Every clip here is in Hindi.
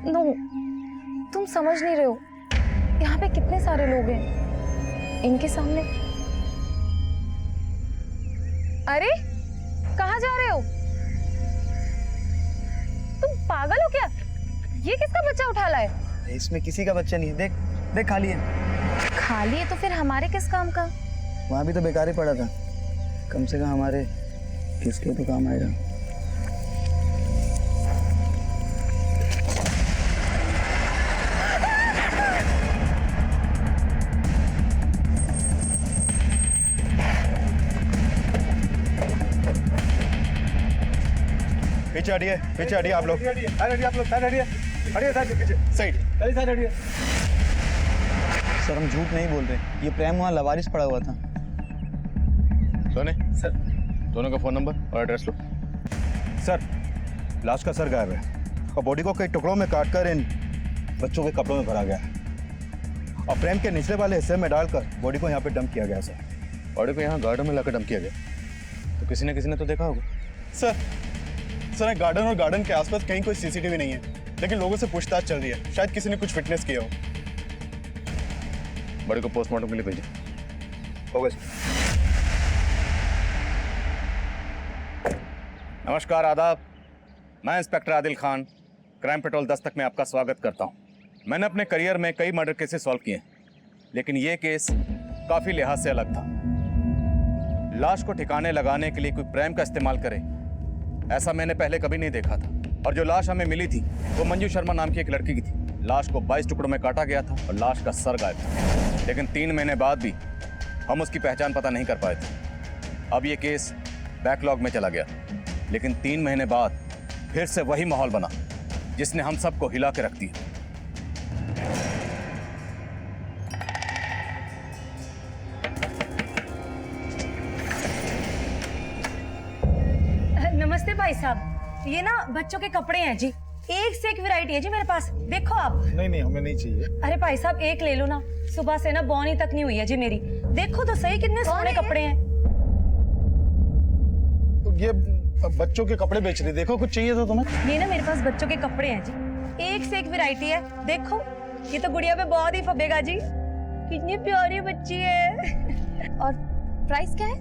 नो, तुम समझ नहीं रहे हो। यहाँ पे कितने सारे लोग हैं, इनके सामने। अरे कहाँ जा रहे हो? तुम पागल हो क्या? ये किसका बच्चा उठा लाए? इसमें किसी का बच्चा नहीं है। देख देख, खाली है। खाली है तो फिर हमारे किस काम का? वहां भी तो बेकार ही पड़ा था, कम से कम हमारे किसके तो काम आएगा। पीछे हटिए आप लोग। हटिए। सर हम झूठ नहीं बोल रहे, ये प्रेम वहाँ लवारिस पड़ा हुआ था। सोने सर, दोनों का फोन नंबर और एड्रेस लो। सर, लाश का सर गायब है और बॉडी को कई टुकड़ों में काटकर इन बच्चों के कपड़ों में भरा गया है और प्रेम के निचले वाले हिस्से में डालकर बॉडी को यहाँ पे डंप किया गया। सर बॉडी को यहाँ गार्डन में लाकर डंप किया गया, तो किसी ने तो देखा होगा। सर गार्डन और गार्डन के आसपास कहीं कोई सीसीटीवी नहीं है, लेकिन लोगों से पूछताछ चल रही है, शायद किसी ने कुछ फिटनेस किया हो। बॉडी को पोस्टमार्टम के लिए भेजिए। हो गए। नमस्कार, आदाब। मैं inspector Adil Khan, crime petrol Dastak में आपका स्वागत करता हूं। मैंने अपने करियर में कई मर्डर केसेस सॉल्व किए, लेकिन ये केस काफ़ी लिहाज से अलग था। लाश को ठिकाने लगाने के लिए कोई प्रेम का इस्तेमाल करे, ऐसा मैंने पहले कभी नहीं देखा था। और जो लाश हमें मिली थी वो मंजू शर्मा नाम की एक लड़की की थी। लाश को 22 टुकड़ों में काटा गया था और लाश का सर गायब था, लेकिन 3 महीने बाद भी हम उसकी पहचान पता नहीं कर पाए थे। अब ये केस बैकलॉग में चला गया, लेकिन 3 महीने बाद फिर से वही माहौल बना जिसने हम सबको हिला के रख दिया। नमस्ते भाई साहब, ये ना बच्चों के कपड़े हैं जी, एक से एक वैरायटी है जी मेरे पास, देखो आप। नहीं हमें नहीं चाहिए। अरे भाई साहब एक ले लो ना, सुबह से ना बौनी तक नहीं हुई है जी मेरी, देखो तो सही कितने सोने कपड़े हैं। ये बच्चों के कपड़े बेच रही, देखो कुछ चाहिए था तुम्हें? ये ना मेरे पास बच्चों के कपड़े हैं जी, एक से एक वैरायटी है, देखो ये तो गुड़िया पे बहुत ही फबेगा जी, कितनी प्यारी बच्ची है। और प्राइस क्या है?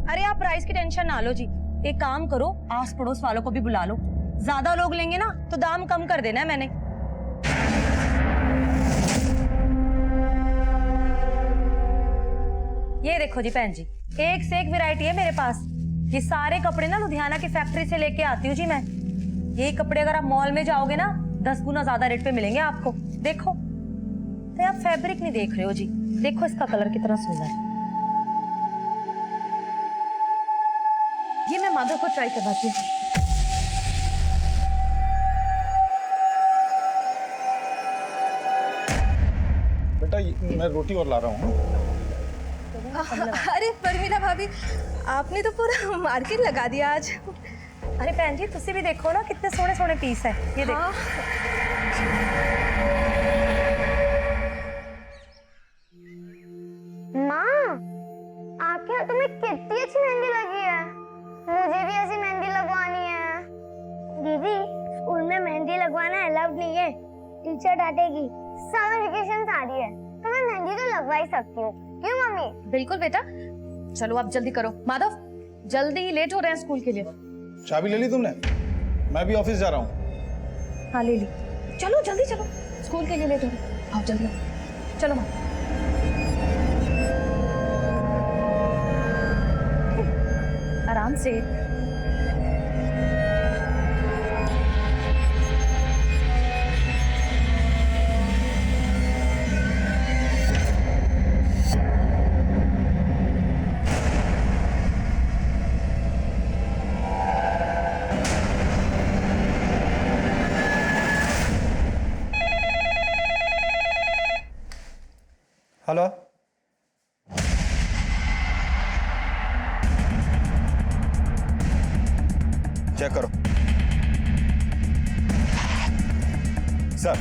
अरे आप प्राइस की टेंशन ना लो जी, एक काम करो आस पड़ोस वालों को भी बुला लो, ज्यादा लोग लेंगे ना तो दाम कम कर देना है मैंने। ये देखो जी बहन जी, एक से एक वैरायटी है मेरे पास। ये सारे कपड़े ना लुधियाना की फैक्ट्री से लेके आती हूँ जी मैं। ये कपड़े अगर आप मॉल में जाओगे ना 10 गुना ज्यादा रेट पे मिलेंगे आपको। देखो तो आप फैब्रिक नहीं देख रहे हो जी, देखो इसका कलर कितना सुंदर है। ये मैं माधव को ट्राई करवाती हूँ। बेटा मैं रोटी और ला रहा हूँ। अरे परमीला भाभी, आपने तो पूरा मार्केट लगा दिया आज। अरे बहन जी तुसी भी देखो ना कितने सोने सोने पीस है, ये देखो। माँ, आपके हाथों में कितनी अच्छी मेहंदी लगी है, मुझे भी ऐसी मेहंदी लगवानी है। दीदी स्कूल में मेहंदी लगवाना अलाउड नहीं है, टीचर डांटेगी। समर वेकेशन आ रही है तो मैं मेहंदी तो लगवा ही सकती हूँ, क्यों मम्मी? बिल्कुल बेटा, चलो आप जल्दी करो। माधव जल्दी, लेट हो रहे हैं स्कूल के लिए। चाबी ले ली तुमने? मैं भी ऑफिस जा रहा हूँ। हाँ ले ली, चलो जल्दी चलो, स्कूल के लिए लेट हो रहे। आओ जल्दी चलो माँ। आराम से। हेलो, चेक करो। सर,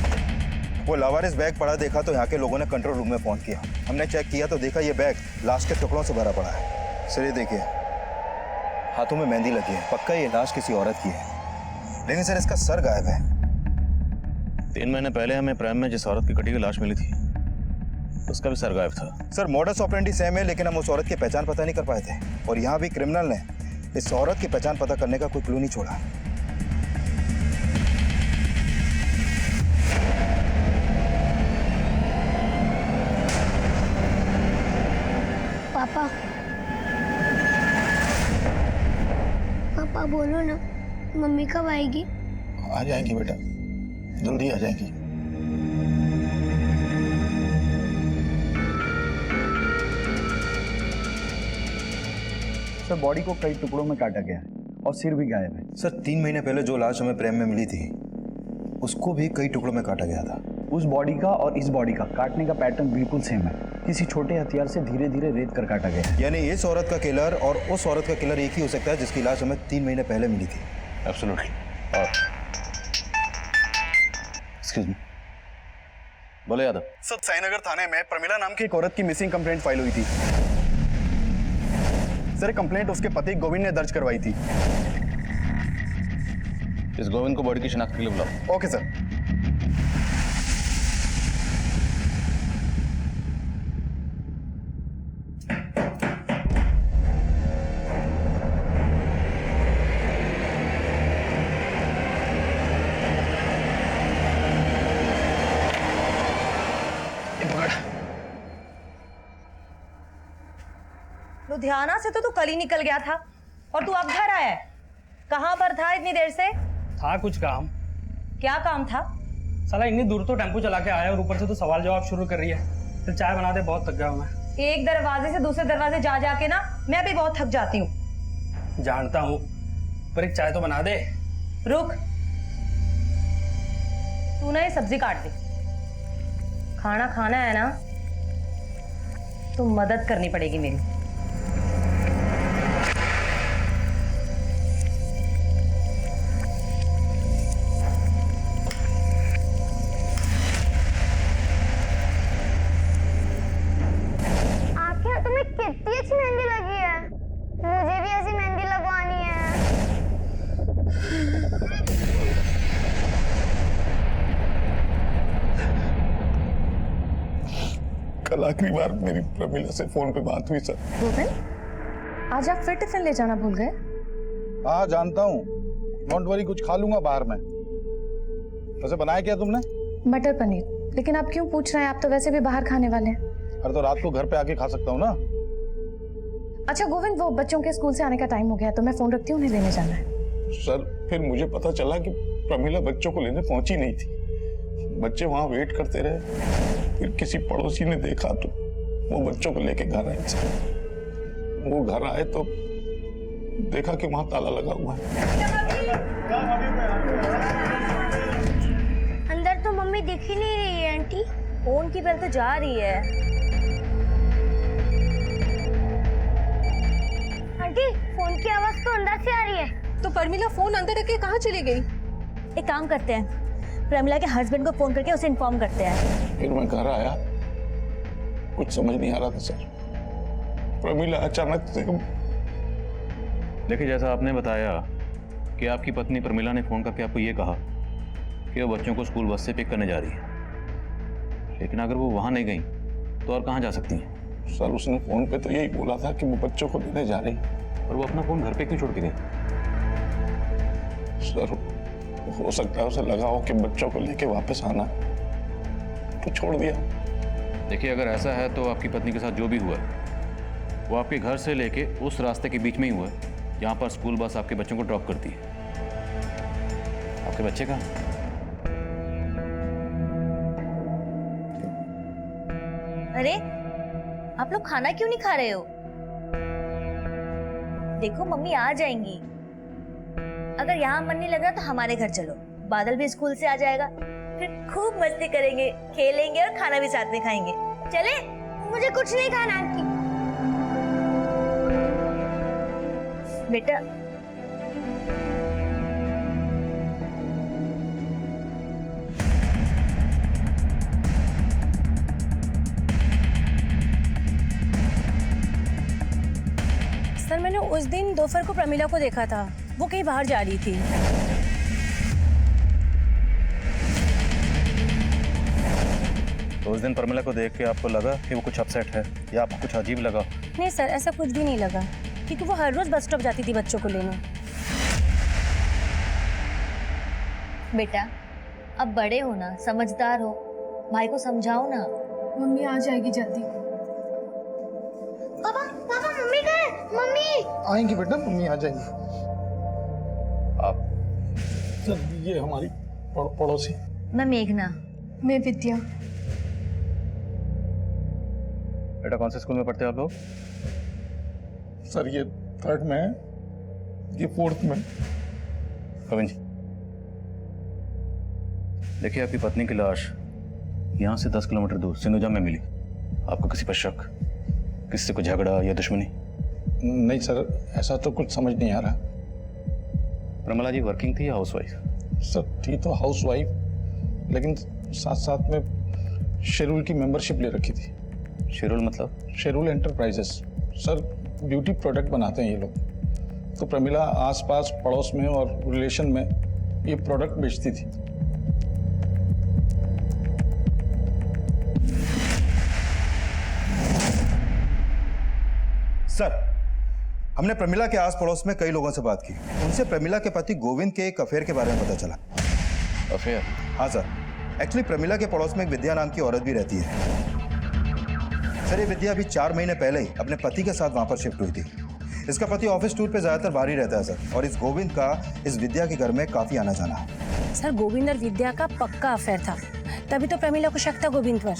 वो लावारिस बैग पड़ा देखा तो यहाँ के लोगों ने कंट्रोल रूम में फोन किया। हमने चेक किया तो देखा ये बैग लाश के टुकड़ों से भरा पड़ा है। सर ये देखिए, हाथों में मेहंदी लगी है, पक्का ये लाश किसी औरत की है। लेकिन सर इसका सर गायब है। 3 महीने पहले हमें प्रेम में जिस औरत की कटी हुई लाश मिली थी उसका भी सर गायब था। सर मॉडस ऑपरेंडी सेम है, लेकिन हम उस औरत की पहचान पता नहीं कर पाए थे। और यहाँ भी क्रिमिनल ने इस औरत की पहचान पता करने का कोई क्लू नहीं छोड़ा। पापा पापा बोलो ना, मम्मी कब आएगी? आ जाएंगी बेटा, जल्दी आ जाएंगी। सर बॉडी को कई टुकड़ों में काटा गया है और सिर भी गायब है। सर 3 महीने पहले जो लाश हमें प्रेम में मिली थी उसको भी कई टुकड़ों में काटा गया था। उस बॉडी का और इस बॉडी का काटने का पैटर्न बिल्कुल सेम है। किसी छोटे हथियार से धीरे धीरे रेत कर काटा गया है। यानी इस औरत का किलर और उस औरत का किलर एक ही हो सकता है जिसकी लाश हमें 3 महीने पहले मिली थी। एब्सोल्युटली। और एक्सक्यूज मी, बोले यादव। सर साईनगर थाने में प्रमिला नाम की एक औरत की मिसिंग कंप्लेंट फाइल हुई थी। सर कंप्लेंट उसके पति गोविंद ने दर्ज करवाई थी। इस गोविंद को बॉडी की शिनाख्त के लिए बुलाओ। Okay sir. लुधियाना से तो तू कल ही निकल गया था और तू अब घर आया है। कहाँ पर था इतनी देर से? था कुछ काम। क्या काम था? साला इतनी दूर तो टेम्पो चला के आया और ऊपर से तो सवाल जवाब शुरू कर रही है। फिर चाय बना दे, बहुत थक गया हूं मैं। एक दरवाजे से दूसरे दरवाजे जा जाके ना मैं भी बहुत थक जाती हूँ। जानता हूँ, पर एक चाय तो बना दे। रुक, तू ना ये सब्जी काट दे। खाना खाना है ना तो मदद करनी पड़ेगी मेरी। कितनी अच्छी मेहंदी लगी है, मुझे भी ऐसी मेहंदी लगवानी है। कल आखिरी बार मेरी प्रमिला से फोन पे बात हुई सर। गोविंद, आज आप फिर टिफिन ले जाना भूल गए? हाँ जानता हूँ, डोंट वरी, कुछ खा लूंगा बाहर में। वैसे बनाया क्या तुमने? मटर पनीर। लेकिन आप क्यों पूछ रहे हैं? आप तो वैसे भी बाहर खाने वाले हैं। अरे तो रात को घर पे आके खा सकता हूँ ना। अच्छा गोविंद, वो बच्चों के स्कूल से आने का टाइम हो गया तो मैं फोन रखती हूँ, उन्हें लेने जाना है। सर फिर मुझे पता चला कि प्रमिला बच्चों को लेने पहुंची नहीं थी। बच्चे वहां वेट करते रहे। फिर किसी पड़ोसी ने देखा तो वो बच्चों को लेके घर आए सर। वो घर आए तो देखा कि वहां ताला लगा हुआ है। अंदर तो मम्मी दिख ही नहीं रही है आंटी। फोन की बेल तो जा रही है। आंटी फोन की आवाज तो अंदर से आ रही है। तो प्रमिला फोन अंदर रख के कहाँ चली गई? एक काम करते हैं, प्रमिला के हस्बैंड को फोन करके उसे इन्फॉर्म करते हैं। फिर मैं घर आया, कुछ समझ नहीं आ रहा था सर। प्रमिला अचानक से देखिए, जैसा आपने बताया कि आपकी पत्नी प्रमिला ने फोन करके आपको ये कहा कि वो बच्चों को स्कूल बस से पिक करने जा रही है, लेकिन अगर वो वहां नहीं गई तो और कहाँ जा सकती हैं? सर उसने फोन पे तो यही बोला था कि वो बच्चों को लेने जा रही। और वो अपना फोन घर पे क्यों छोड़ के गई? सर हो सकता है उसे लगा हो कि बच्चों को लेके वापस आना, तो छोड़ दिया। देखिए, अगर ऐसा है तो आपकी पत्नी के साथ जो भी हुआ है वो आपके घर से लेके उस रास्ते के बीच में ही हुआ है जहाँ पर स्कूल बस आपके बच्चों को ड्रॉप करती है। आपके बच्चे कहाँ? अरे आप लोग खाना क्यों नहीं खा रहे हो? देखो मम्मी आ जाएंगी। अगर यहाँ मन नहीं लग रहा तो हमारे घर चलो, बादल भी स्कूल से आ जाएगा, फिर खूब मस्ती करेंगे, खेलेंगे और खाना भी साथ में खाएंगे। चले? मुझे कुछ नहीं खाना आंटी। बेटा सर मैंने उस दिन दोपहर को प्रमिला को देखा था, वो कहीं बाहर जा रही थी। दिन प्रमिला को देख के आपको लगा कि वो कुछ अपसेट है या आपको कुछ अजीब लगा? नहीं सर, ऐसा कुछ भी नहीं लगा, क्योंकि वो हर रोज बस स्टॉप जाती थी बच्चों को लेने। बेटा अब बड़े हो ना, समझदार हो, भाई को समझाओ ना। मम्मी आ जाएगी जल्दी। पापा पापा मम्मी कहाँ है? मम्मी आएंगी बेटा, मम्मी आ जाएंगी। आप सर ये हमारी पड़ोसी। मैं मेघना। मैं विद्या। बेटा कौन से स्कूल में पढ़ते हो आप लोग? सर ये 3rd में है, ये 4th में। गोविंद जी, देखिए आपकी पत्नी की लाश यहाँ से 10 किलोमीटर दूर सिंधुजा में मिली। आपको किसी पर शक, किसी से कोई झगड़ा या दुश्मनी? नहीं सर, ऐसा तो कुछ समझ नहीं आ रहा। प्रमिला जी वर्किंग थी या हाउसवाइफ? सर थी तो हाउसवाइफ, लेकिन साथ साथ में शेरूल की मेंबरशिप ले रखी थी। शेरूल मतलब? शेरूल एंटरप्राइजेस। सर ब्यूटी प्रोडक्ट बनाते हैं ये लोग। तो प्रमिला आसपास पड़ोस में और रिलेशन में ये प्रोडक्ट बेचती थी। सर, हमने प्रमिला के आस पड़ोस में कई लोगों से बात की। उनसे प्रमिला के पति गोविंद के एक अफेयर के बारे में पता चला। अफेयर? हाँ सर, एक्चुअली प्रमिला के पड़ोस में एक विद्या नाम की औरत भी रहती है। सर ये विद्या अभी 4 महीने पहले ही अपने पति के साथ वहां पर शिफ्ट हुई थी। इसका पति ऑफिस टूर पे ज्यादातर बाहर ही रहता है सर, और इस गोविंद का इस विद्या के घर में काफी आना जाना है। सर गोविंद और विद्या का पक्का अफेयर था, तभी तो प्रमिला को शक था गोविंद पर।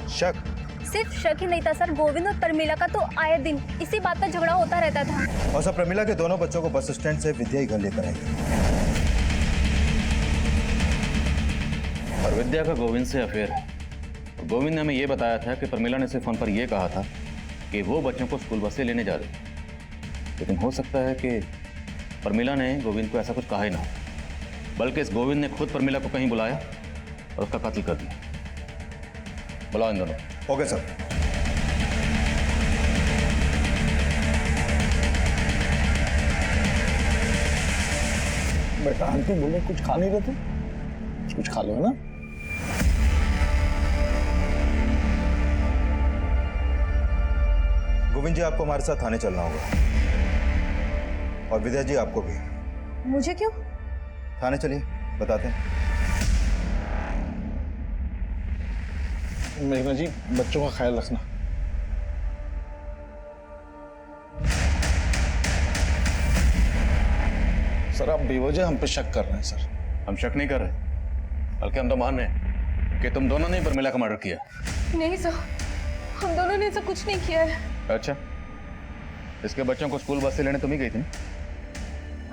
शक? सिर्फ शक ही नहीं था सर, गोविंद और प्रमिला का तो आए दिन इसी बात पर झगड़ा होता रहता था। और सर प्रमिला के दोनों बच्चों को बस स्टैंड से विद्या ही घर लेकर आई। और विद्या का गोविंद से अफेयर है। गोविंद ने हमें ये बताया था कि प्रमिला ने सिर्फ फोन पर यह कहा था कि वो बच्चों को स्कूल बस से लेने जा रही, लेकिन हो सकता है कि प्रमिला ने गोविंद को ऐसा कुछ कहा ही ना, बल्कि इस गोविंद ने खुद प्रमिला को कहीं बुलाया और उसका कत्ल कर दिया। बुलाओ इन दोनों। Okay sir. बेटा आंटी बोले कुछ खा नहीं रहे थे, कुछ खा लो है ना। गोविंद जी आपको हमारे साथ थाने चलना होगा, और विद्या जी आपको भी। मुझे क्यों? थाने चलिए, बताते हैं। मेघना जी बच्चों का ख्याल रखना। सर आप बेवजह हम पे शक कर रहे हैं सर। हम शक नहीं कर रहे, बल्कि हम तो मान रहे हैं कि तुम दोनों ने प्रमिला का मर्डर किया। नहीं सर, हम दोनों ने ऐसा कुछ नहीं किया है। अच्छा, इसके बच्चों को स्कूल बस से लेने तुम ही गई थी?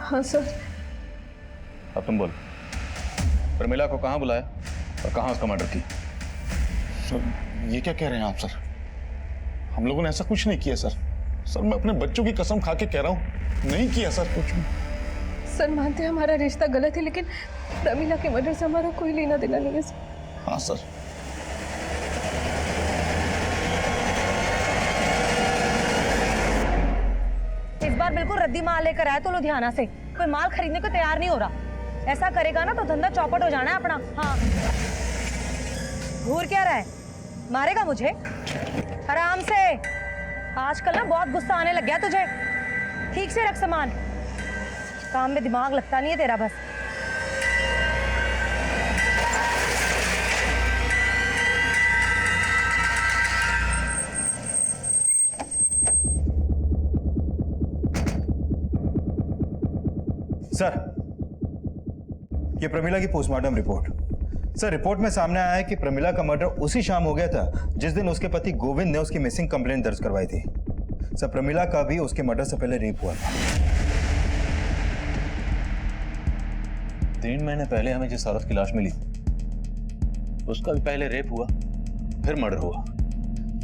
हाँ सर। अब तुम बोलो, प्रमिला को कहाँ बुलाया और कहाँ उसका मर्डर किया? सर ये क्या कह रहे हैं आप सर? हम लोगों ने ऐसा कुछ नहीं किया सर। सर मैं अपने बच्चों की कसम खा के कह रहा हूँ, नहीं किया सर कुछ भी। सर मानते हैं हमारा रिश्ता गलत है, लेकिन प्रमिला के मर्डर से हमारा कोई लेना देना नहीं है सर। हाँ सर। इस बार बिल्कुल रद्दी माल लेकर आया तो लुधियाना से, कोई माल खरीदने को तैयार नहीं हो रहा। ऐसा करेगा ना तो धंधा चौपट हो जाना है अपना। हाँ घूर क्या रहा है, मारेगा मुझे? आराम से, आजकल ना बहुत गुस्सा आने लग गया तुझे। ठीक से रख सामान, काम में दिमाग लगता नहीं है तेरा बस। सर ये प्रमिला की पोस्टमार्टम रिपोर्ट। सर रिपोर्ट में सामने आया है कि प्रमिला का मर्डर उसी शाम हो गया था जिस दिन उसके पति गोविंद ने उसकी मिसिंग कंप्लेंट दर्ज करवाई थी। सर प्रमिला का भी उसके मर्डर से पहले रेप हुआ था। 3 महीने पहले हमें जिस औरत की लाश मिली उसका भी पहले रेप हुआ, फिर मर्डर हुआ।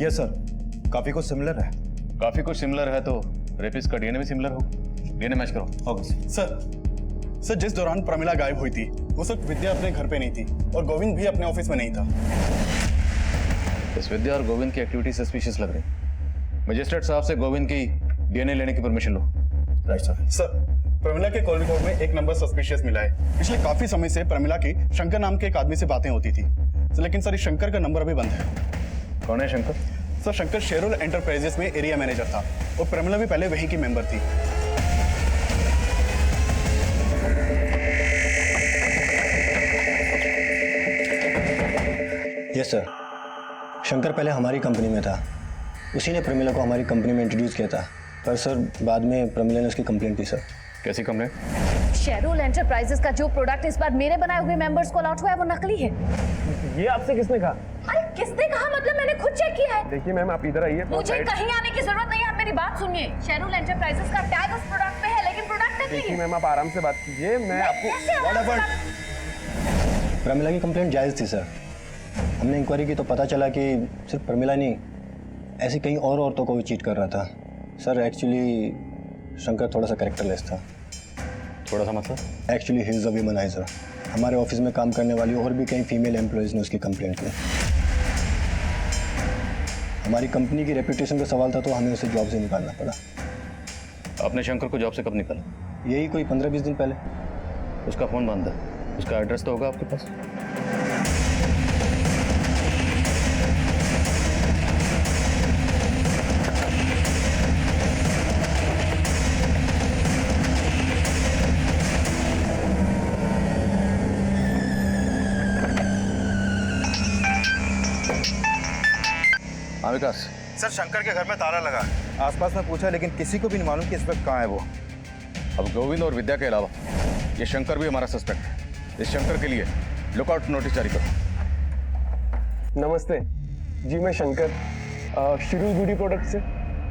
यस सर, काफी कुछ सिमिलर है। काफी कुछ सिमिलर है तो रेपिस्ट का डीएनए भी सिमिलर हो। डीएनए मैच करो। ओके सर जिस दौरान प्रमिला गायब हुई थी उस वक्त विद्या अपने घर पे नहीं थी और गोविंद भी अपने ऑफिस में नहीं था। इस विद्या और गोविंद की एक्टिविटी सस्पिशियस लग रही। मजिस्ट्रेट साहब से गोविंद की डीएनए लेने की परमिशन लो। Right sir. सर प्रमिला के कॉल रिकॉर्ड में एक नंबर सस्पिशियस मिला है। पिछले काफी समय से प्रमिला की शंकर नाम के एक आदमी से बातें होती थी, लेकिन सर इस शंकर का नंबर अभी बंद है। कौन है शंकर? सर शंकर शेरोल एंटरप्राइजेस में एरिया मैनेजर था और प्रमिला भी पहले वहीं की मेंबर थी। यस सर, शंकर पहले हमारी कंपनी में था, उसी ने प्रमिला को हमारी कंपनी में इंट्रोड्यूस किया था, पर सर बाद में प्रमिला ने उसकी कंप्लेंट की सर। कैसी कंप्लेंट? शेरोल एंटरप्राइजेस का जो प्रोडक्ट इस बार मेरे बनाए हुए मेंबर्स को अलॉट हुआ है वो नकली है। ये आपसे किसने कहा? अरे किसने कहा मतलब, मैंने खुद चेक किया है। देखिए मैम, आप इधर आइए। मुझे कहीं आने की जरूरत नहीं है, आप मेरी बात सुनिए। शेरोल एंटरप्राइजेस का टैग उस प्रोडक्ट पे है लेकिन प्रोडक्ट नकली है। मैम आप आराम से बात कीजिए, मैं आपको। प्रमिला की कंप्लेंट जायज़ थी सर। हमने इंक्वायरी की तो पता चला कि सिर्फ प्रमिला नहीं, ऐसी कई और औरतों को भी चीट कर रहा था। सर एक्चुअली शंकर थोड़ा सा कैरेक्टरलेस था। थोड़ा सा मतलब? Actually he is a womaniser. हमारे ऑफिस में काम करने वाली और भी कई फीमेल एम्प्लॉयज़ ने उसकी कंप्लेंट की। हमारी कंपनी की रेपुटेशन का सवाल था तो हमें उसे जॉब से निकालना पड़ा। आपने शंकर को जॉब से कब निकाला? यही कोई 15-20 दिन पहले। उसका फ़ोन बंद है, उसका एड्रेस तो होगा आपके पास? हाँ विकास। सर शंकर के घर में ताला लगा, आसपास में पूछा लेकिन किसी को भी नहीं मालूम कि इस वक्त कहाँ है वो। अब गोविंद और विद्या के अलावा ये शंकर भी हमारा सस्पेक्ट है। इस शंकर के लिए लुकआउट नोटिस जारी करो। नमस्ते जी, मैं शंकर शिरू ब्यूटी प्रोडक्ट से।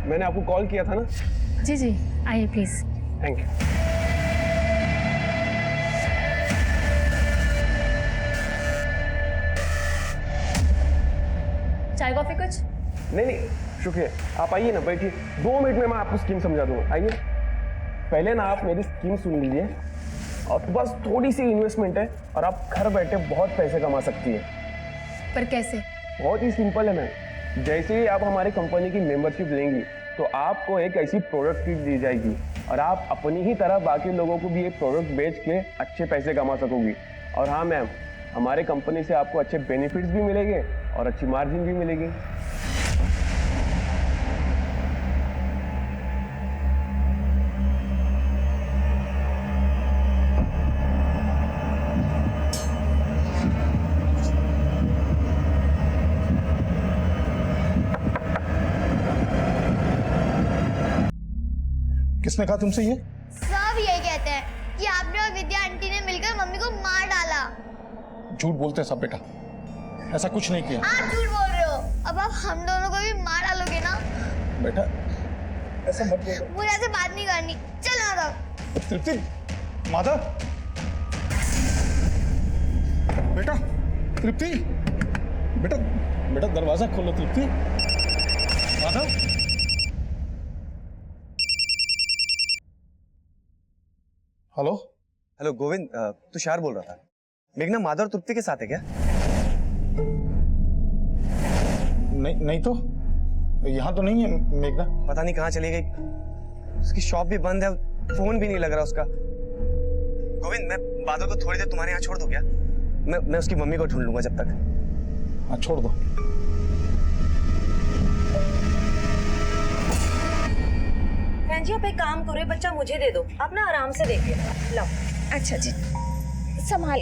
मैंने आपको कॉल किया था ना? जी जी, आइए प्लीज। Thank you. चाय कॉफी कुछ? नहीं शुक्रिया, आप आइए ना, बैठिए। 2 मिनट में मैं आपको स्कीम समझा दूंगा। आइए, पहले ना आप मेरी स्कीम सुन लीजिए, और बस थोड़ी सी इन्वेस्टमेंट है और आप घर बैठे बहुत पैसे कमा सकती है। पर कैसे? बहुत ही सिंपल है मैम। जैसे ही आप हमारी कंपनी की मेंबरशिप लेंगी तो आपको एक ऐसी प्रोडक्ट किट दी जाएगी और आप अपनी ही तरह बाकी लोगों को भी ये प्रोडक्ट बेच के अच्छे पैसे कमा सकोगी। और हाँ मैम, हमारे कंपनी से आपको अच्छे बेनिफिट्स भी मिलेंगे और अच्छी मार्जिन भी मिलेगी। किसने कहा तुमसे ये? सब यही कहते हैं कि आपने और विद्या आंटी ने मिलकर मम्मी को मार डाला। झूठ बोलते हैं सब बेटा, ऐसा कुछ नहीं किया। आप झूठ बोल रहे हो। अब आप हम दोनों को भी मार डालोगे ना? बेटा ऐसा मत बोलो। मुझे ऐसे बात नहीं करनी। चल माधव। तृप्ति, माधव, बेटा, तृप्ति, बेटा, बेटा दरवाजा खोलो तृप्ति। माधव, हेलो। हेलो गोविंद, तुषार बोल रहा था। मेघना माधव और तृप्ति के साथ है क्या? नहीं तो यहाँ तो नहीं है मेघना। पता नहीं कहाँ चली गई। उसकी शॉप भी बंद है, फोन भी नहीं लग रहा उसका। गोविंद, मैं माधव को थोड़ी देर तुम्हारे यहाँ छोड़ दूं क्या? मैं उसकी मम्मी को ढूंढ लूंगा जब तक। हाँ छोड़ दो। बहन जी, आप एक काम करो, ये बच्चा मुझे दे दो, आप ना आराम से देखिए। लो। अच्छा जी, संभाल।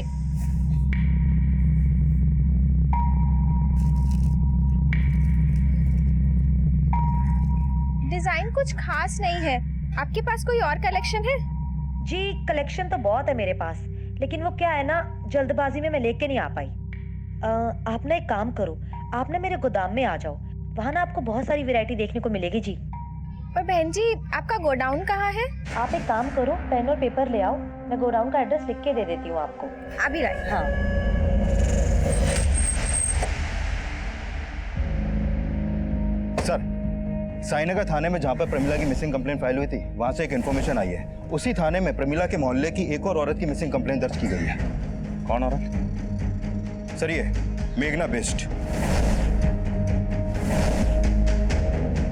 डिजाइन कुछ खास नहीं है, आपके पास कोई और कलेक्शन है? जी कलेक्शन तो बहुत है मेरे पास, लेकिन वो क्या है ना, जल्दबाजी में मैं लेके नहीं आ पाई। आप ना एक काम करो, आप ना मेरे गोदाम में आ जाओ, वहाँ ना आपको बहुत सारी वैरायटी देखने को मिलेगी जी। पर बहन जी, आपका गोडाउन कहाँ है? आप एक काम करो, पेन और पेपर ले आओ, मैं गोडाउन का एड्रेस लिख के दे देती हूँ आपको। अभी राइट। हाँ। सर, साईनगर थाने में जहाँ पर प्रमिला की मिसिंग कंप्लेंट फाइल हुई थी, वहाँ से एक इन्फॉर्मेशन आई है। उसी थाने में प्रमिला के मोहल्ले की एक और औरत की मिसिंग कंप्लेंट दर्ज की गई है। कौन औरत? सर ये मेघना बेस्ट।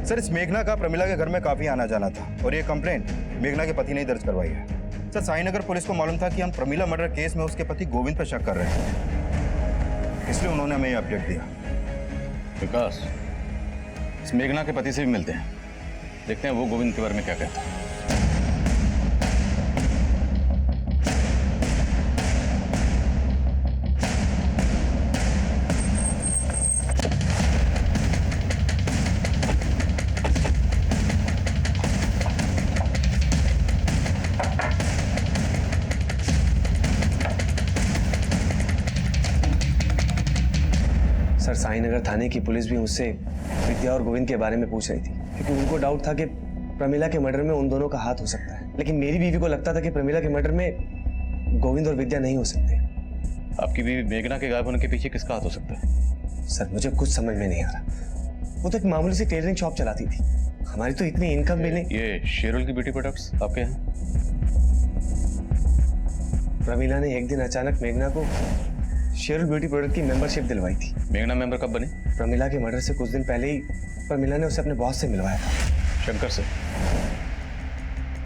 सर इस मेघना का प्रमिला के घर में काफी आना जाना था और ये कंप्लेंट मेघना के पति ने दर्ज करवाई है। सर साईनगर पुलिस को मालूम था कि हम प्रमिला मर्डर केस में उसके पति गोविंद पर शक कर रहे हैं, इसलिए उन्होंने हमें ये अपडेट दिया। विकास, इस मेघना के पति से भी मिलते हैं, देखते हैं वो गोविंद के बारे में क्या कहता है। सर, साईनगर थाने की पुलिस भी मुझसे विद्या और गोविंद के बारे में पूछ रही थी, क्योंकि उनको डाउट था कि प्रमिला के मर्डर में उन दोनों का हाथ हो सकता है। लेकिन मेरी बीवी को लगता था कि प्रमिला के मर्डर में गोविंद और विद्या नहीं हो सकते। आपकी बीवी मेघना के गायब होने के पीछे किसका हाथ हो सकता है? सर, मुझे कुछ समझ में नहीं आ रहा। वो तो एक मामूली सी टेलरिंग शॉप चलाती थी, हमारी तो इतनी इनकम भी नहीं। ये शेरुल की ब्यूटी प्रोडक्ट्स आपके हैं? प्रमिला ने एक दिन अचानक मेघना को शेरुल ब्यूटी प्रोडक्ट की मेंबरशिप दिलवाई थी। मेघना मेंबर कब बनी? प्रमिला के मर्डर से कुछ दिन पहले ही प्रमिला ने उसे अपने बॉस से मिलवाया था। शंकर से?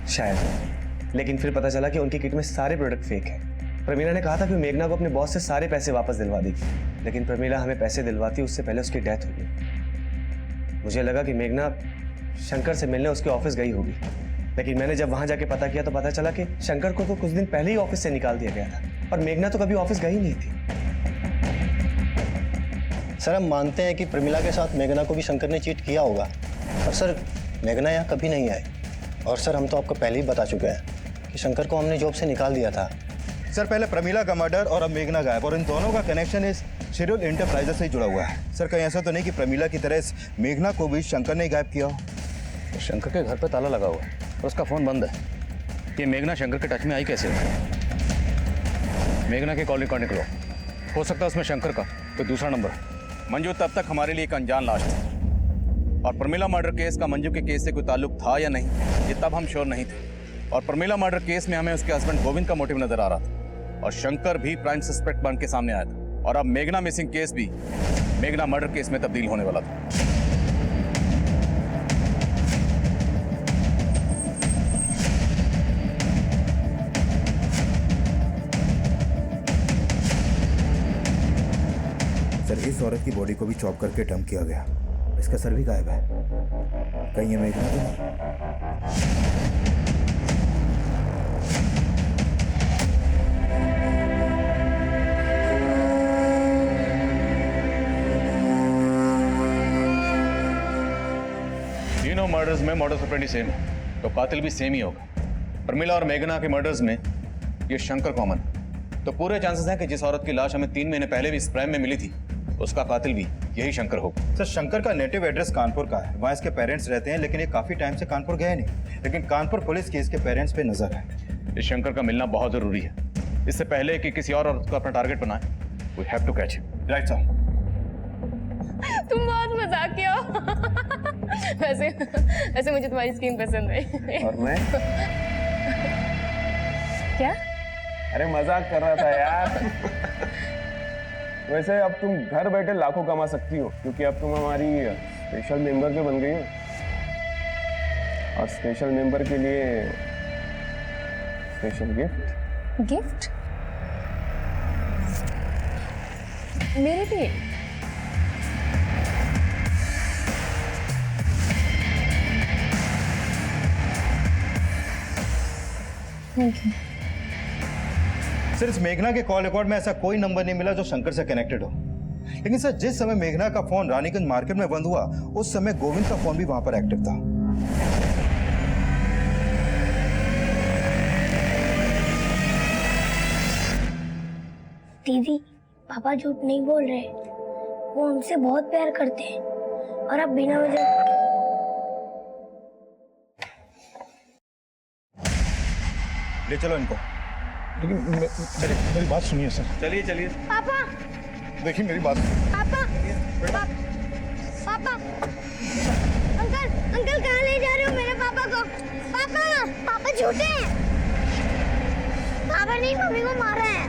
शायद, लेकिन फिर पता चला कि उनकी किट में सारे प्रोडक्ट फेक है। प्रमिला ने कहा था कि मेघना को अपने बॉस से सारे पैसे वापस दिलवा देगी, लेकिन प्रमिला हमें पैसे दिलवाती उससे पहले उसकी डेथ हो गई। मुझे लगा कि मेघना शंकर से मिलने उसके ऑफिस गई होगी, लेकिन मैंने जब वहां जाके पता किया तो पता चला कि शंकर को तो कुछ दिन पहले ही ऑफिस से निकाल दिया गया था और मेघना तो कभी ऑफिस गई नहीं थी। सर, हम मानते हैं कि प्रमिला के साथ मेघना को भी शंकर ने चीट किया होगा, पर सर मेघना यहाँ कभी नहीं आई। और सर, हम तो आपको पहले ही बता चुके हैं कि शंकर को हमने जॉब से निकाल दिया था। सर, पहले प्रमिला का मर्डर और अब मेघना गायब, और इन दोनों का कनेक्शन इस शेरुल इंटरप्राइजेस से ही जुड़ा हुआ है। सर, कहीं ऐसा तो नहीं कि प्रमिला की तरह इस मेघना को भी शंकर ने गायब किया हो? तो शंकर के घर पे ताला लगा हुआ है और उसका फोन बंद है। ये मेघना शंकर के टच में आई कैसे? मेघना की कॉल रिकॉर्ड निकलो, हो सकता है उसमें शंकर का कोई दूसरा नंबर है। मंजू तब तक हमारे लिए एक अनजान लाश थी, और प्रमिला मर्डर केस का मंजू के केस से कोई ताल्लुक था या नहीं, ये तब हम श्योर नहीं थे। और प्रमिला मर्डर केस में हमें उसके हस्बैंड गोविंद का मोटिव नजर आ रहा था, और शंकर भी प्राइम सस्पेक्ट बन के सामने आया था। और अब मेघना मिसिंग केस भी मेघना मर्डर केस में तब्दील होने वाला था। सर, इस औरत की बॉडी को भी चॉप करके डंप किया गया, इसका सर भी गायब है। कहीं ये मेघना तो नहीं? तीनों मर्डर्स में मॉडस ऑपरेंडी सेम है, तो कातिल भी सेम ही होगा। प्रमिला और मेघना के मर्डर्स में ये शंकर कॉमन, तो पूरे चांसेस हैं कि जिस औरत की लाश हमें 3 महीने पहले भी इस प्राइम में मिली थी, उसका कातिल भी यही शंकर होगा। सर, शंकर का नेटिव एड्रेस कानपुर का है, वहाँ इसके पेरेंट्स रहते हैं, लेकिन ये काफी टाइम से कानपुर गए नहीं। लेकिन कानपुर पुलिस की इसके पेरेंट्स पे नजर है। इस शंकर का मिलना बहुत जरूरी है, इससे पहले कि किसी और औरत को अपना टारगेट बनाए। We have to catch him. Right sir? तुम बहुत मजाकिया हो। वैसे मुझे तुम्हारी स्किन पसंद है। और मैं? क्या? अरे मजाक कर रहा था यार। वैसे अब तुम घर बैठे लाखों कमा सकती हो, क्योंकि अब तुम हमारी स्पेशल मेंबर भी बन गई हो। और स्पेशल मेंबर के लिए स्पेशल गिफ्ट। गिफ्ट? मेरे लिए? Thank you. सर, इस मेघना के कॉल रिकॉर्ड में ऐसा कोई नंबर नहीं मिला जो शंकर से कनेक्टेड हो। लेकिन सर, जिस समय मेघना का फोन रानीगंज मार्केट में बंद हुआ, उस समय गोविंद का फोन भी वहां पर एक्टिव था। दीदी, पापा झूठ नहीं बोल रहे, वो हमसे बहुत प्यार करते हैं, और अब बिना वजह ले चलो इनको। लेकिन मेरी बात सुनिए सर। चलिए चलिए। पापा, देखिए मेरी बात। पापा, पापा, अंकल, अंकल कहाँ ले जा रहे हो मेरे पापा को? पापा, पापा झूठे हैं। पापा नहीं, मम्मी को मारा है।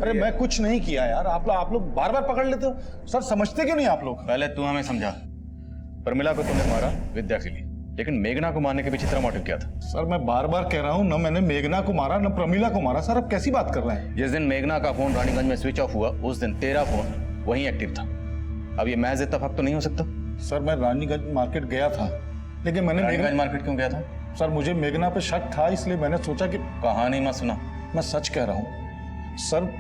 अरे मैं कुछ नहीं किया यार, आप लोग बार बार पकड़ लेते हो। सर, समझते क्यों नहीं आप लोग? पहले तू हमें समझा। प्रमिला को तुमने मारा विद्या के लिए, लेकिन मेघना को मारने के पीछे तेरा मोटिव क्या था? सर मैं बार बार कह रहा हूँ, न मैंने मेघना को मारा न प्रमीला को मारा। सर आप कैसी बात कर रहे हैं? जिस दिन मेघना का फोन रानीगंज में स्विच ऑफ हुआ उस दिन तेरा फोन वहीं एक्टिव था। अब ये महज इत्तेफाक तो नहीं हो सकता? सर मैं रानीगंज मार्केट गया था, लेकिन मैंने रानीगंज मार्केट क्यों गया था? सर मुझे मेघना पे शक था, इसलिए मैंने सोचा कि कहानी मत सुना। मैं सच कह रहा हूँ सर।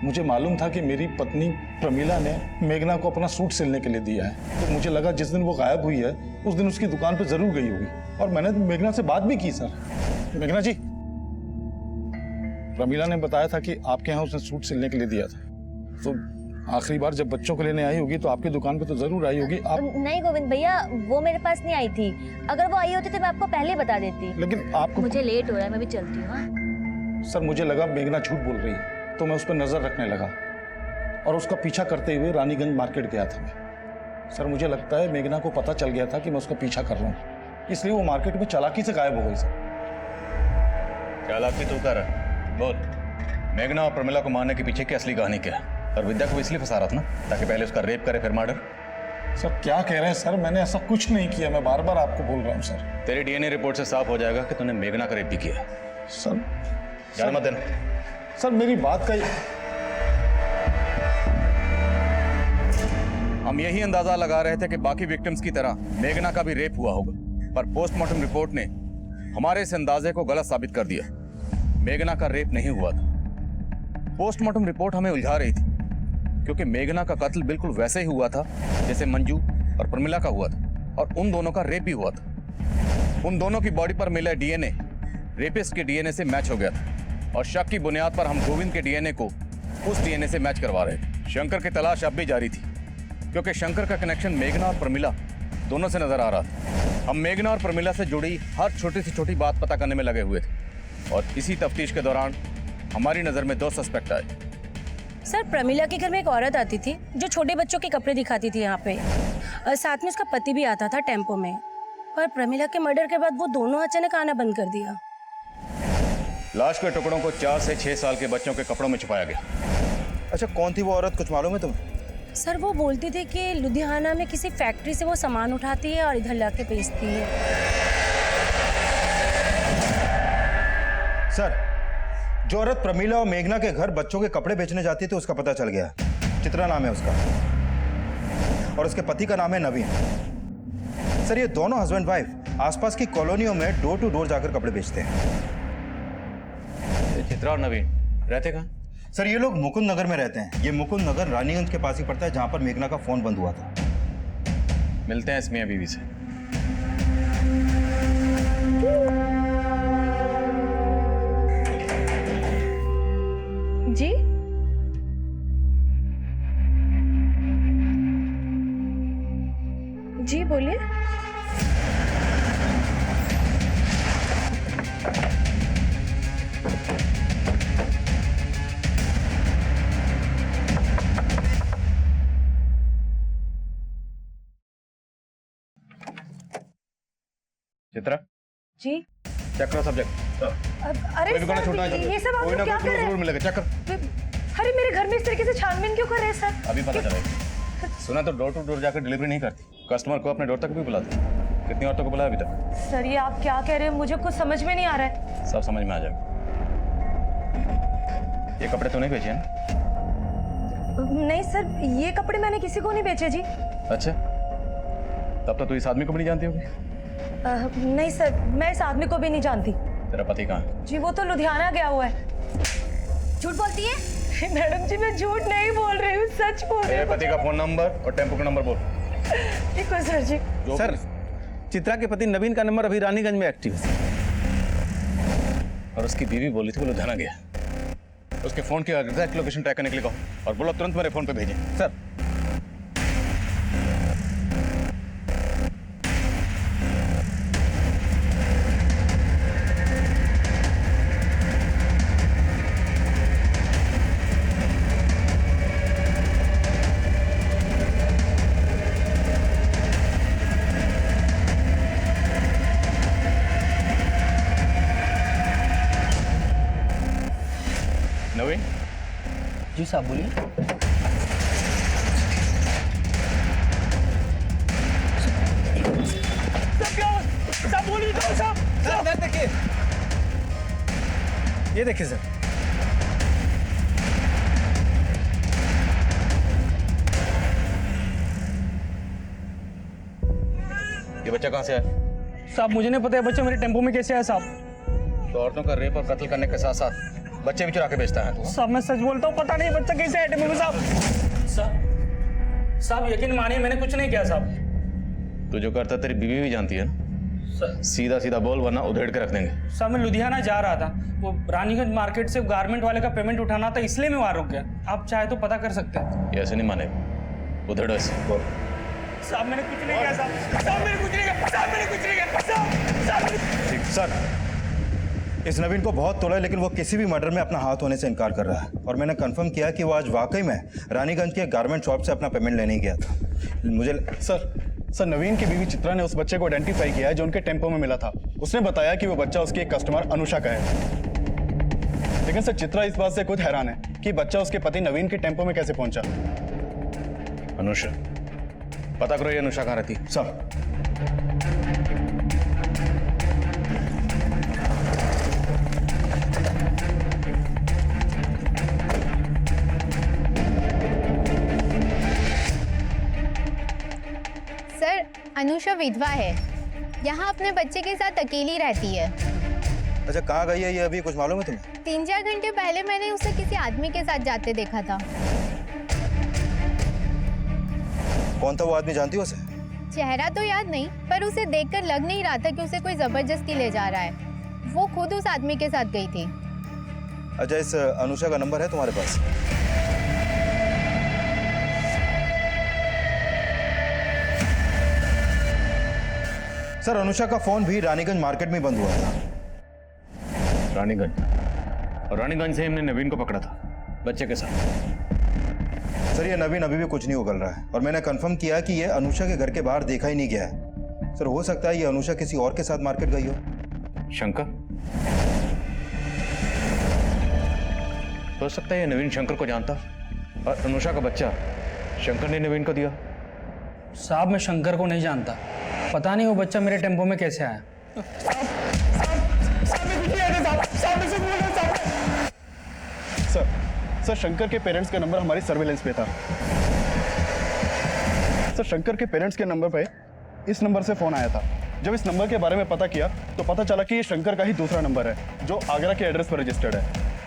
मुझे मालूम था कि मेरी पत्नी प्रमीला ने मेघना को अपना सूट सिलने के लिए दिया है, तो मुझे लगा जिस दिन वो गायब हुई है उस दिन उसकी दुकान पे जरूर गई होगी, और मैंने मेघना से बात भी की। सर मेघना जी, प्रमीला ने बताया था कि आपके यहाँ उसने सूट सिलने के लिए दिया था, तो आखिरी बार जब बच्चों को लेने आई होगी तो आपकी दुकान पे तो जरूर आई होगी। आप नहीं गोविंद भैया, वो मेरे पास नहीं आई थी। अगर वो आई होती तो मैं आपको पहले बता देती। लेकिन आपको मुझे लेट हो रहा है, मैं भी चलती हूँ। हाँ? सर मुझे लगा मेघना झूठ बोल रही है, तो मैं उस पर नजर रखने लगा और उसका पीछा करते हुए रानीगंज मार्केट गया था मैं। सर मुझे लगता है मेघना को पता चल गया था कि मैं उसका पीछा कर रहा हूँ, इसलिए वो मार्केट में चालाकी से गायब हो गई। सर चालाकी तू कर, बोल मेघना और प्रमिला को मारने के पीछे की असली कहानी क्या है? और विद्या को इसलिए फंसा रहा था ना ताकि पहले उसका रेप करे फिर मर्डर। सर क्या कह रहे हैं सर? मैंने ऐसा कुछ नहीं किया, मैं बार बार आपको बोल रहा हूँ सर। तेरी डीएनए रिपोर्ट से साफ हो जाएगा कि तूने मेघना का रेप भी किया। सर जान मत देना। सर मेरी बात का हम यही अंदाजा लगा रहे थे कि बाकी विक्टिम्स की तरह मेघना का भी रेप हुआ होगा, पर पोस्टमार्टम रिपोर्ट ने हमारे इस अंदाजे को गलत साबित कर दिया। मेघना का रेप नहीं हुआ था। पोस्टमार्टम रिपोर्ट हमें उलझा रही थी क्योंकि मेघना का कत्ल बिल्कुल वैसे ही हुआ था जैसे मंजू और प्रमिला का हुआ था, और उन दोनों का रेप भी हुआ था। उन दोनों की बॉडी पर मिला डीएनए रेपिस्ट के डीएनए से मैच हो गया था, और शक की बुनियाद पर हम गोविंद के डीएनए को उस डीएनए से मैच करवा रहे थे। शंकर की तलाश अब भी जारी थी क्योंकि शंकर का कनेक्शन मेघना और प्रमिला दोनों से नजर आ रहा था। हम मेघना और प्रमिला से जुड़ी हर छोटी से छोटी बात पता करने में लगे हुए थे, और इसी तफ्तीश के दौरान हमारी नजर में 2 सस्पेक्ट आए। सर प्रमिला के घर में एक औरत आती थी जो छोटे बच्चों के कपड़े दिखाती थी यहाँ पे, और साथ में उसका पति भी आता था टेम्पो में। पर प्रमिला के मर्डर के बाद वो दोनों अचानक आना बंद कर दिया। लाश के टुकड़ों को 4 से 6 साल के बच्चों के कपड़ों में छुपाया गया। अच्छा कौन थी वो औरत, कुछ मालूम है तुम्हें? सर वो बोलती थी कि लुधियाना में किसी फैक्ट्री से वो सामान उठाती है और इधर लाके बेचती है। सर जो औरत प्रमीला और मेघना के घर बच्चों के कपड़े बेचने जाती थी उसका पता चल गया। चित्रा नाम है उसका, और उसके पति का नाम है नवीन। सर ये दोनों हस्बैंड वाइफ आसपास की कॉलोनियों में डोर टू डोर जाकर कपड़े बेचते हैं। चित्रा और नवीन रहते कहाँ? सर ये लोग मुकुंद नगर में रहते हैं। ये मुकुंद नगर रानीगंज के पास ही पड़ता है जहां पर मेघना का फोन बंद हुआ था। मिलते हैं इस मियां बीवी से। जी जी बोलिए। चित्रा जी चेक करो सब्जेक्ट। अरे कोई भी गाना छोटा है, ये सब आप कोई लोग ना क्या कोई कर रहे जरूर हैं? मिलेगा। चेक कर, अरे मेरे घर में इस तरीके से छानबीन क्यों कर रहे हैं सर? अभी पता चलेगा। सुना तो डोर टू डोर जाकर डिलीवरी नहीं करती, कस्टमर को अपने डोर तक भी बुलाती। कितनी औरतों को बुलाया अभी तक? सर ये आप क्या कह रहे हैं? मुझे कुछ समझ में नहीं आ रहा है। सब समझ में आ जाएगा। ये कपड़े तो नहीं बेचे हैं? नहीं सर, ये कपड़े मैंने किसी को नहीं बेचे जी। अच्छा, तब तो तू इस आदमी को भी नहीं जानती होगी। नहीं सर, मैं इस आदमी को भी नहीं जानती। तेरा पति कहाँ है? जी वो तो लुधियाना गया हुआ है। झूठ बोलती है? मैडम जी मैं झूठ नहीं बोल रही हूँ, सच बोल रही तेरे हूँ। पति का फोन नंबर और टेम्पो का नंबर बोल। ठीक है सर जी। सर चित्रा के पति नवीन का नंबर अभी रानीगंज में एक्टिव है। और उसकी बीवी बोली थी वो लुधियाना गया। उसके फोन की एग्जैक्ट लोकेशन ट्रैक करने के लिए कहो, और बोलो तुरंत मेरे फोन पे भेजें। सर नवीन जी साहब बोलिए। ये देखिए सर। ये बच्चा कहाँ से आया? साहब मुझे नहीं पता है बच्चा मेरे टेम्पो में कैसे आया साहब। तो औरतों का रेप और कत्ल करने के साथ साथ बच्चे भी चुरा के बेचता है तू? साहब मैं सच बोलता हूँ, पता नहीं बच्चा कैसे आया टेम्पो में साहब। साहब यकीन मानिए मैंने कुछ नहीं किया साहब। तू जो करता तेरी बीवी भी जानती है ना? सीधा सीधा बोल वरना उधेड़ के रख देंगे। साहब मैं लुधियाना जा रहा था, वो रानीगंज मार्केट से गारमेंट वाले का पेमेंट उठाना था, इसलिए मैं वहां रुक गया। आप चाहे तो पता कर सकते हैं। ये ऐसे नहीं मानेगा, उधेड़ ऐसे बोल। साहब मैंने कुछ नहीं किया साहब। साहब मैंने कुछ नहीं किया। साहब मैंने कुछ नहीं किया। साहब ठीक सर, इस नवीन को बहुत तोड़ा लेकिन वो किसी भी मर्डर में अपना हाथ होने से इनकार कर रहा है और मैंने कंफर्म किया कि वो आज वाकई में रानीगंज के गारमेंट शॉप से अपना पेमेंट लेने ही गया था। मुझे सर नवीन की बीवी चित्रा ने उस बच्चे को आइडेंटिफाई किया है जो उनके टेम्पो में मिला था। उसने बताया कि वो बच्चा उसकी एक कस्टमर अनुषा का है। लेकिन सर चित्रा इस बात से खुद हैरान है कि बच्चा उसके पति नवीन के टेम्पो में कैसे पहुंचा। अनुषा, पता करो ये अनुषा कहाँ रहती? सर सर अनुषा विधवा है, यहाँ अपने बच्चे के साथ अकेली रहती है। अच्छा कहाँ गई है ये, अभी कुछ मालूम है तुम्हें? 3-4 घंटे पहले मैंने उसे किसी आदमी के साथ जाते देखा था। कौन था वो आदमी, जानती हो उसे? चेहरा तो याद नहीं, पर उसे देखकर लग नहीं रहा था कि उसे कोई जबरदस्ती ले जा रहा है। वो खुद उस आदमी के साथ गई थी। अच्छा इस अनुषा का नंबर है तुम्हारे पास? सर अनुषा का फोन भी रानीगंज मार्केट में बंद हुआ था। रानीगंज? और रानीगंज से हमने नवीन को पकड़ा था बच्चे के साथ। सर ये नवीन अभी भी कुछ नहीं उगल रहा है और मैंने कंफर्म किया कि ये अनुषा के घर के बाहर देखा ही नहीं गया है। सर हो सकता है ये अनुषा किसी और के साथ मार्केट गई हो। शंकर? हो सकता है ये नवीन शंकर को जानता और अनुषा का बच्चा शंकर ने नवीन को दिया। साहब मैं शंकर को नहीं जानता, पता नहीं वो बच्चा मेरे टेम्पो में कैसे आया। सर शंकर के पेरेंट्स का नंबर हमारी सर्वेलेंस पे था। सर शंकर के पेरेंट्स के नंबर पे इस नंबर से फोन आया था। जब इस नंबर के बारे में पता किया तो पता चला कि ये शंकर का ही दूसरा नंबर है जो आगरा के एड्रेस पर रजिस्टर्ड है।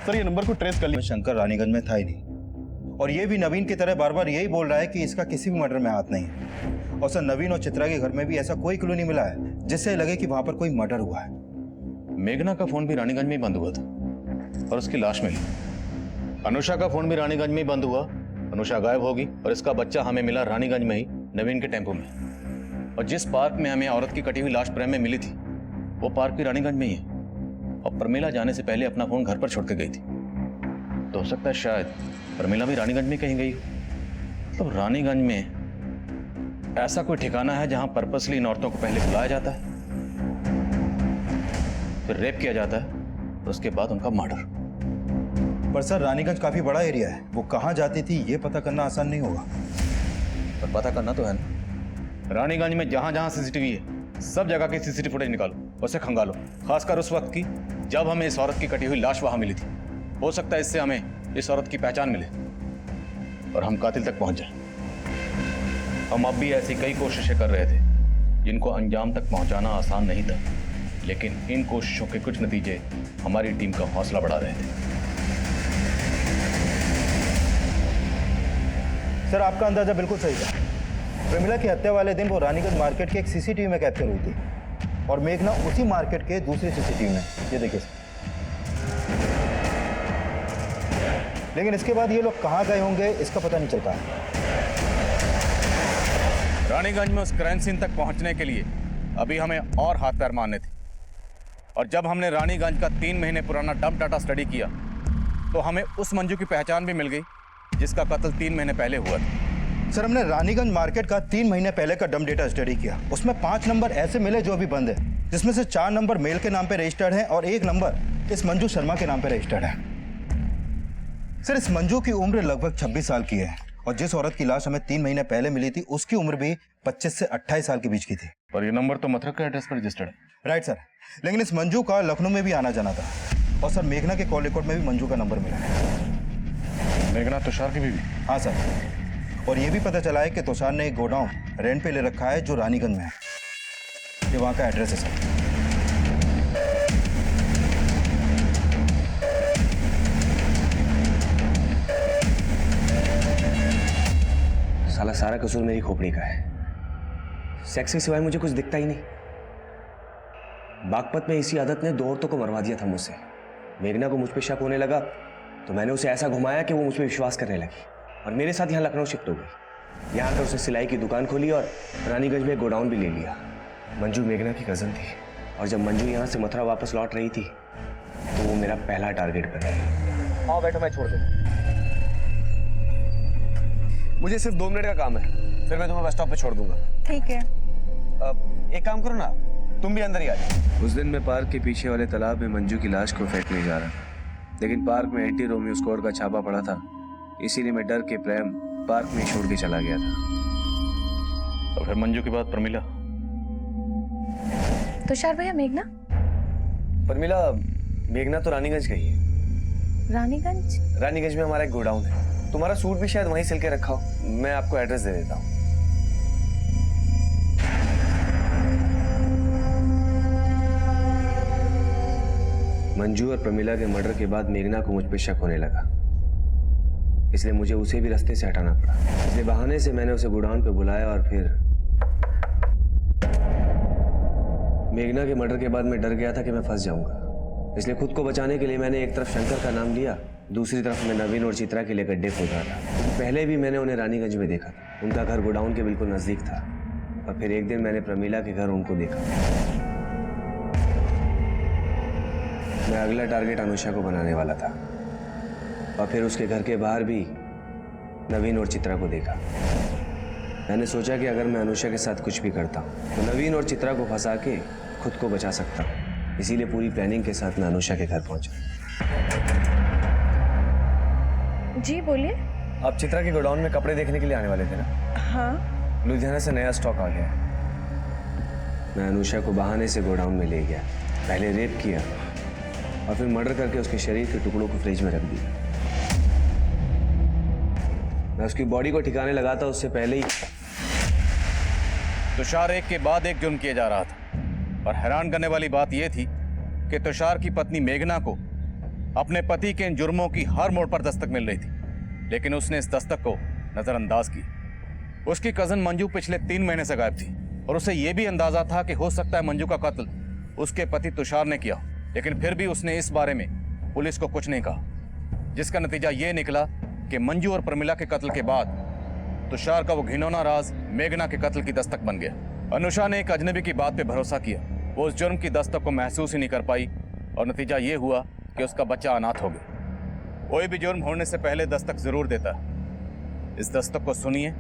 सर ये नंबर को ट्रेस कर लिया। शंकर रानीगंज में था ही नहीं और ये भी नवीन की तरह बार बार यही बोल रहा है कि इसका किसी भी मर्डर में हाथ नहीं है। और सर नवीन और चित्रा के घर में भी ऐसा कोई क्लू नहीं मिला है जिससे लगे कि वहां पर कोई मर्डर हुआ है। मेघना का फोन भी रानीगंज में ही बंद हुआ था और उसकी लाश मिली। अनुषा का फोन भी रानीगंज में ही बंद हुआ, अनुषा गायब होगी और इसका बच्चा हमें मिला रानीगंज में ही नवीन के टेम्पो में। और जिस पार्क में हमें औरत की कटी हुई लाश प्रेम में मिली थी वो पार्क भी रानीगंज में ही है। और प्रमीला जाने से पहले अपना फोन घर पर छोड़ के गई थी, तो हो सकता है शायद प्रमीला भी रानीगंज में कहीं गई हो। तो रानीगंज में ऐसा कोई ठिकाना है जहां पर्पसली इन औरतों को पहले बुलाया जाता है, फिर रेप किया जाता है और उसके बाद उनका मर्डर। पर सर रानीगंज काफी बड़ा एरिया है, वो कहाँ जाती थी ये पता करना आसान नहीं होगा। पर पता करना तो है ना। रानीगंज में जहां जहां सीसीटीवी है सब जगह की सीसीटीवी फुटेज निकालो, उसे खंगालो, खासकर उस वक्त की जब हमें इस औरत की कटी हुई लाश वहां मिली थी। हो सकता है इससे हमें इस औरत की पहचान मिले और हम कातिल तक पहुंच जाएं। हम अब भी ऐसी कई कोशिशें कर रहे थे जिनको अंजाम तक पहुंचाना आसान नहीं था, लेकिन इन कोशिशों के कुछ नतीजे हमारी टीम का हौसला बढ़ा रहे थे। सर आपका अंदाजा बिल्कुल सही था। प्रमिला की हत्या वाले दिन वो रानीगंज मार्केट के एक सीसीटीवी में कैप्चर हुई थी और मेघना उसी मार्केट के दूसरे सीसीटीवी में। ये देखिए सर। लेकिन इसके बाद ये लोग कहाँ गए होंगे इसका पता नहीं चलता। रानीगंज में उस क्राइम सीन तक पहुंचने के लिए अभी हमें और हाथ पैर मारने थे। और जब हमने रानीगंज का 3 महीने पुराना डंप डाटा स्टडी किया तो हमें उस मंजू की पहचान भी मिल गई जिसका कत्ल 3 महीने पहले हुआ था। सर हमने रानीगंज मार्केट का 3 महीने पहले का डंप डेटा स्टडी किया। उसमें 5 नंबर ऐसे मिले जो अभी बंद है, जिसमें से 4 नंबर मेल के नाम पे रजिस्टर्ड हैं और 1 नंबर इस मंजू शर्मा के नाम पे रजिस्टर्ड है। सर इस मंजू की उम्र लगभग 26 साल की है और जिस औरत की लाश हमें 3 महीने पहले मिली थी उसकी उम्र भी 25 से 28 साल के बीच की थी। और ये नंबर तो मथुरा के एड्रेस पर रजिस्टर्ड है। राइट सर, लेकिन इस मंजू का लखनऊ में भी आना जाना था और सर मेघना के कॉल रिकॉर्ड में भी मंजू का नंबर मिला है। मेघना तुषार की बीवी? हाँ सर, और ये भी पता चला है कि तुषार ने एक गोडाउन रेंट पे ले रखा है जो रानीगंज में है। ये वहाँ का एड्रेस है सर। साला सारा कसूर मेरी खोपड़ी का है। सेक्स के सिवाय मुझे कुछ दिखता ही नहीं। बागपत में इसी आदत ने 2 औरतों को मरवा दिया था मुझसे। मेघना को मुझ पे शक होने लगा तो मैंने उसे ऐसा घुमाया कि वो मुझ पे विश्वास करने लगी और मेरे साथ यहाँ लखनऊ शिफ्ट हो गई। यहाँ आकर उसने सिलाई की दुकान खोली और रानीगंज में एक गोडाउन भी ले लिया। मंजू मेघना की कज़न थी और जब मंजू यहाँ से मथुरा वापस लौट रही थी तो वो मेरा पहला टारगेट बनी। हाँ बैठो, मैं छोड़ दूँ। मुझे सिर्फ 2 मिनट का काम है, फिर मैं तुम्हें बस स्टॉप पे छोड़ दूंगा। ठीक है। एक काम करो ना, तुम भी अंदर ही आ जाओ। उस दिन मैं पार्क के पीछे वाले तालाब में मंजू की लाश को फेंकने जा रहा था, लेकिन पार्क में एंटी रोमियो स्क्वाड का छापा पड़ा था। इसीलिए मैं डर के प्रेम पार्क में छोड़ के चला गया था। और फिर मंजू के बाद प्रमिला? तुषार भैया, मेघना? परमिला, मेघना तो रानीगंज गई है। रानीगंज? रानीगंज में हमारा एक गोडाउन है। तुम्हारा सूट भी शायद वहीं सिल के रखा हो। मैं आपको एड्रेस दे देता हूँ। मंजू और प्रमिला के मर्डर के बाद मेघना को मुझ पे शक होने लगा, इसलिए मुझे उसे भी रास्ते से हटाना पड़ा। इसलिए बहाने से मैंने उसे गोडाउन पे बुलाया और फिर मेघना के मर्डर के बाद मैं डर गया था कि मैं फंस जाऊंगा। इसलिए खुद को बचाने के लिए मैंने एक तरफ शंकर का नाम लिया, दूसरी तरफ मैं नवीन और चित्रा के लिए गड्ढे खोद रहा था, क्योंकि पहले भी मैंने उन्हें रानीगंज में देखा था। उनका घर गोडाउन के बिल्कुल नजदीक था और फिर एक दिन मैंने प्रमिला के घर उनको देखा। मैं अगला टारगेट अनुषा को बनाने वाला था और फिर उसके घर के बाहर भी नवीन और चित्रा को देखा। मैंने सोचा कि अगर मैं अनुषा के साथ कुछ भी करता हूँ तो नवीन और चित्रा को फंसा के खुद को बचा सकता हूँ। इसीलिए पूरी प्लानिंग के साथ मैं अनुषा के घर पहुंचा। जी बोलिए। आप चित्रा के गोडाउन में कपड़े देखने के लिए आने वाले थे ना? हाँ। लुधियाना से नया स्टॉक आ गया है। मैं अनुषा को बहाने से गोडाउन में ले गया, पहले रेप किया और फिर मर्डर करके उसके शरीर के टुकड़ों को फ्रिज में रख दिया। मैं उसकी बॉडी को ठिकाने लगा था उससे पहले ही तुषार एक के बाद एक जुर्म किए जा रहा था और हैरान करने वाली बात यह थी कि तुषार की पत्नी मेघना को अपने पति के इन जुर्मों की हर मोड़ पर दस्तक मिल रही थी, लेकिन उसने इस दस्तक को नजरअंदाज किया। उसकी कजन मंजू पिछले 3 महीने से गायब थी और उसे यह भी अंदाजा था कि हो सकता है मंजू का कत्ल उसके पति तुषार ने किया, लेकिन फिर भी उसने इस बारे में पुलिस को कुछ नहीं कहा, जिसका नतीजा ये निकला कि मंजू और प्रमिला के कत्ल के बाद तुषार का वो घिनौना राज मेघना के कत्ल की दस्तक बन गया। अनुषा ने एक अजनबी की बात पे भरोसा किया, वो उस जुर्म की दस्तक को महसूस ही नहीं कर पाई और नतीजा ये हुआ कि उसका बच्चा अनाथ हो गया। कोई भी जुर्म होने से पहले दस्तक जरूर देता है। इस दस्तक को सुनिए